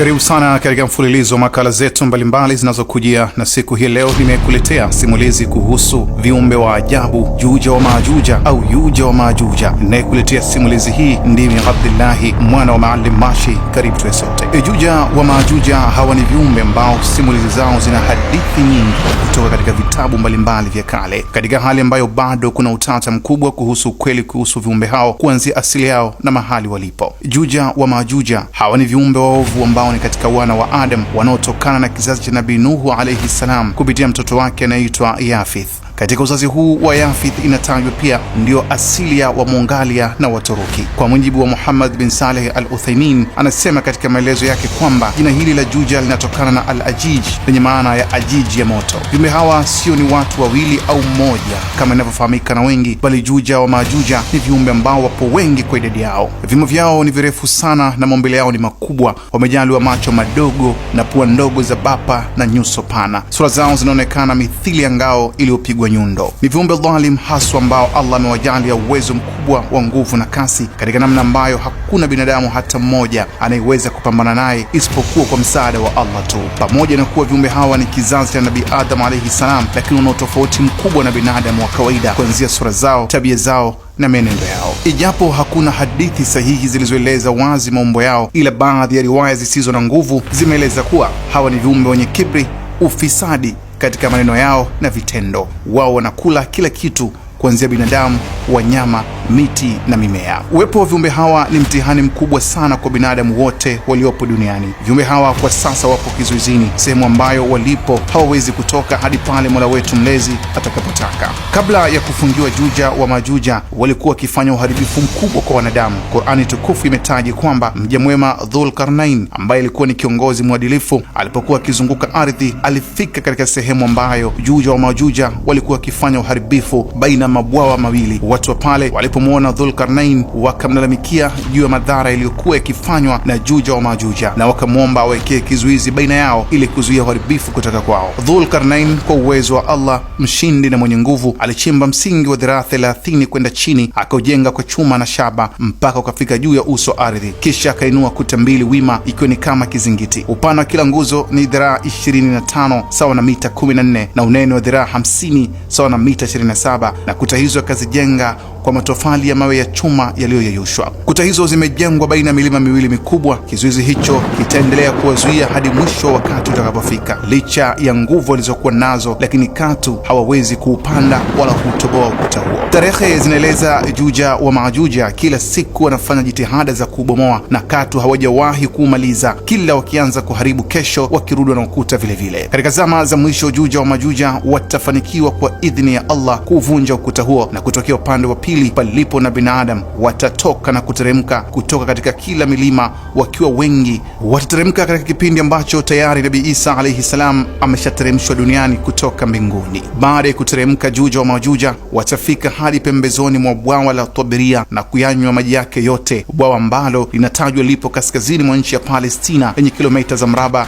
Karibu sana katika mfululizo wa makala zetu mbalimbali zinazokujia, na siku hii leo nimekuletea simulizi kuhusu viumbe wa ajabu, Juja wa Majuja au Yuja wa Majuja. Ninayekuletea simulizi hii ndimi Abdullahi mwana wa Maalim Mashi. Karibu tuwe sote. Juja wa Majuja hawa ni viumbe ambao simulizi zao zina hadithi nyingi kutoka katika vitabu mbalimbali vya kale, katika hali ambayo bado kuna utata mkubwa kuhusu ukweli kuhusu viumbe hao, kuanzia asili yao na mahali walipo. Juja wa Majuja hawa ni viumbe waovu ambao ni katika wana wa Adam wanaotokana na kizazi cha Nabii Nuhu alayhi salam kupitia mtoto wake anaitwa Yafith. Katika uzazi huu wa Yafith inatajwa pia ndio asili ya Wamongalia na Waturuki. Kwa mujibu wa Muhammad bin Saleh al-Uthaymin, anasema katika maelezo yake kwamba jina hili la Juja linatokana na al-Ajij lenye maana ya ajiji ya moto. Viumbe hawa sio ni watu wawili au mmoja kama inavyofahamika na wengi, bali Juja wa Majuja ni viumbe ambao wapo wengi kwa idadi yao. Vimo vyao ni virefu sana na maumbile yao ni makubwa, wamejaliwa macho madogo na pua ndogo za bapa na nyuso pana. Sura zao zinaonekana mithili ya ngao iliyopigwa nyundo. Ni viumbe dhalim haswa ambao Allah amewajalia uwezo mkubwa wa nguvu na kasi katika namna ambayo hakuna binadamu hata mmoja anayeweza kupambana naye isipokuwa kwa msaada wa Allah tu. Pamoja na kuwa viumbe hawa ni kizazi cha Nabii Adam alayhi salam, lakini wana tofauti mkubwa na binadamu wa kawaida kuanzia sura zao, tabia zao na menendo yao. Ijapo hakuna hadithi sahihi zilizoeleza wazi maumbo yao, ila baadhi ya riwaya zisizo na nguvu zimeeleza kuwa hawa ni viumbe wenye kibri, ufisadi katika maneno yao na vitendo. Wao wanakula kila kitu kuanzia binadamu, wanyama, miti na mimea. Uwepo wa viumbe hawa ni mtihani mkubwa sana kwa binadamu wote waliopo duniani. Viumbe hawa kwa sasa wapo kizuizini, sehemu ambayo walipo hawawezi kutoka hadi pale Mola wetu mlezi atakapotaka. Kabla ya kufungiwa Juja wa Majuja, walikuwa wakifanya uharibifu mkubwa kwa wanadamu. Qur'ani tukufu imetaja kwamba mja mwema Dhulqarnain, ambaye alikuwa ni kiongozi mwadilifu, alipokuwa akizunguka ardhi, alifika katika sehemu ambayo Juja wa Majuja walikuwa wakifanya uharibifu baina mabwawa mawili. Watu wa pale walipomwona Dhulqarnain wakamlalamikia juu ya madhara yaliyokuwa yakifanywa na Juja wa Majuja, na wakamwomba awekee kizuizi baina yao ili kuzuia uharibifu kutoka kwao. Dhulqarnain kwa uwezo wa Allah mshindi na mwenye nguvu alichimba msingi wa dhiraa 30 kwenda chini, akaujenga kwa chuma na shaba mpaka ukafika juu ya uso ardhi, kisha akainua kuta mbili wima ikiwa ni kama kizingiti. Upana wa kila nguzo ni dhiraa 25 sawa na mita 14 na unene wa dhiraa 50 sawa na mita 27, na kuta hizo akazijenga kwa matofali ya mawe ya chuma yaliyoyeyushwa. Kuta hizo zimejengwa baina ya milima miwili mikubwa. Kizuizi hicho kitaendelea kuwazuia hadi mwisho wa wakati utakapofika. Licha ya nguvu walizokuwa nazo, lakini katu hawawezi kuupanda wala kuutoboa ukuta huo. Tarehe zinaeleza Juja wa Majuja kila siku wanafanya jitihada za kuubomoa na katu hawajawahi kuumaliza, kila wakianza kuharibu kesho wakirudi na ukuta vile vile. Katika zama za mwisho Juja wa Majuja watafanikiwa kwa idhini ya Allah kuvunja ukuta huo, na kutokea upande wa pili palipo na binadamu watatoka na kuteremka kutoka katika kila milima wakiwa wengi. Watateremka katika kipindi ambacho tayari Nabii Isa alayhi salam ameshateremshwa duniani kutoka mbinguni. Baada ya kuteremka Juja wa Majuja watafika hadi pembezoni mwa bwawa la Tabiria na kuyanywa maji yake yote, bwawa ambalo linatajwa lipo kaskazini mwa nchi ya Palestina yenye kilomita za mraba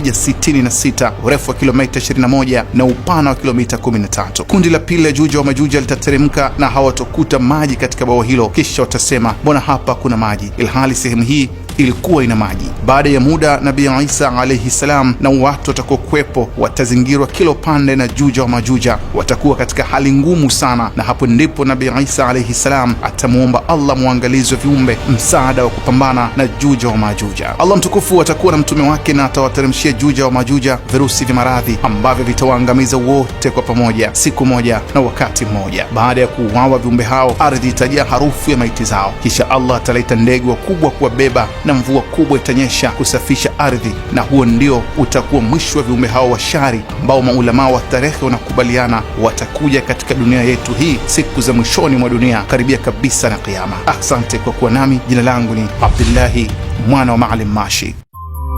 166, urefu wa kilomita 21 na upana wa kilomita 13. Kundi la pili la Juja wa Majuja litateremka na hawatokuta maji katika bwawa hilo, kisha watasema mbona hapa kuna maji, ilhali sehemu hii ilikuwa ina maji. Baada ya muda Nabii Isa alayhi salam na watu watakokuwepo watazingirwa kila upande na Juja wa Majuja, watakuwa katika hali ngumu sana, na hapo ndipo Nabii Isa alayhi salam atamuomba Allah muangalizi wa viumbe msaada wa kupambana na Juja wa Majuja. Allah mtukufu atakuwa na mtume wake na atawateremshia Juja wa Majuja virusi vya maradhi ambavyo vitawaangamiza wote kwa pamoja siku moja na wakati mmoja. Baada ya kuuawa viumbe hao, ardhi itajaa harufu ya maiti zao, kisha Allah ataleta ndege wakubwa kuwabeba na mvua kubwa itanyesha kusafisha ardhi, na huo ndio utakuwa mwisho wa viumbe hao washari ambao maulama wa tarehe wanakubaliana watakuja katika dunia yetu hii siku za mwishoni mwa dunia, karibia kabisa na kiyama. Asante kwa kuwa nami. Jina langu ni Abdullahi mwana wa Maalim Mashi.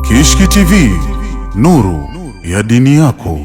Kishki TV, nuru ya dini yako.